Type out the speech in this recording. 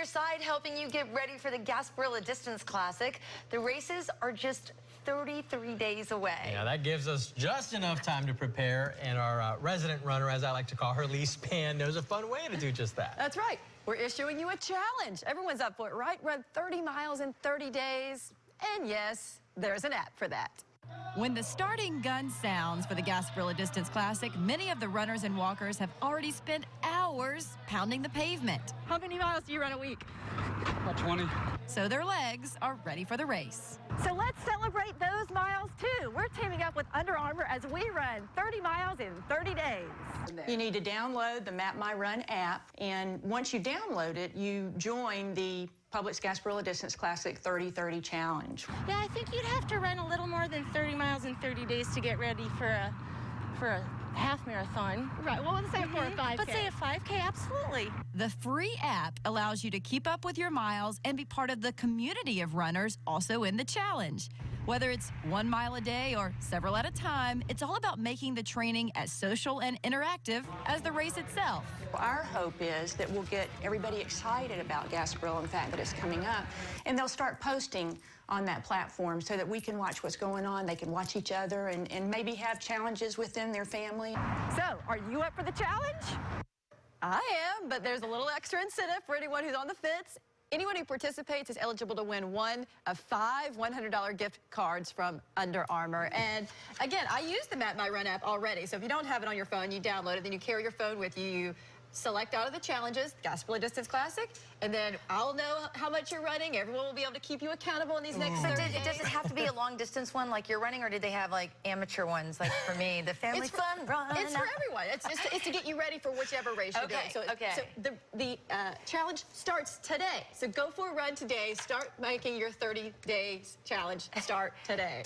your side, helping you get ready for the Gasparilla Distance Classic. The races are just 33 days away. Yeah, that gives us just enough time to prepare, and our resident runner, as I like to call her, Lee Span, knows a fun way to do just that. That's right. We're issuing you a challenge. Everyone's up for it, right? Run 30 miles in 30 days. And yes, there's an app for that. When the starting gun sounds for the Gasparilla Distance Classic, many of the runners and walkers have already spent hours pounding the pavement. How many miles do you run a week? About 20. So their legs are ready for the race. So let's celebrate those miles too. We're teaming up with Under Armour as we run 30 miles in 30 days. You need to download the Map My Run app, and once you download it, you join the Publix Gasparilla Distance Classic 30-30 Challenge. Yeah, I think you'd have to run a little more than 30 miles in 30 days to get ready for a half marathon. Right, well, let's say for a 5K. Let's say a 5K, absolutely. The free app allows you to keep up with your miles and be part of the community of runners also in the challenge. Whether it's 1 mile a day or several at a time, it's all about making the training as social and interactive as the race itself. Our hope is that we'll get everybody excited about Gasparilla, in fact, that it's coming up, and they'll start posting on that platform so that we can watch what's going on. They can watch each other and maybe have challenges within their family. So, are you up for the challenge? I am, but there's a little extra incentive for anyone who's on the fence. Anyone who participates is eligible to win one of 5 $100 gift cards from Under Armour. And again, I use the Map My Run app already, so if you don't have it on your phone, you download it, then you carry your phone with you. You select out of the challenges, Gasparilla Distance Classic, and then I'll know how much you're running. Everyone will be able to keep you accountable in these next 30 days. Does it have to be a long distance one like you're running, or did they have like amateur ones like for me, the family fun run? It's for everyone. It's to get you ready for whichever race you're doing. So the challenge starts today. So go for a run today. Start making your 30 days challenge start today.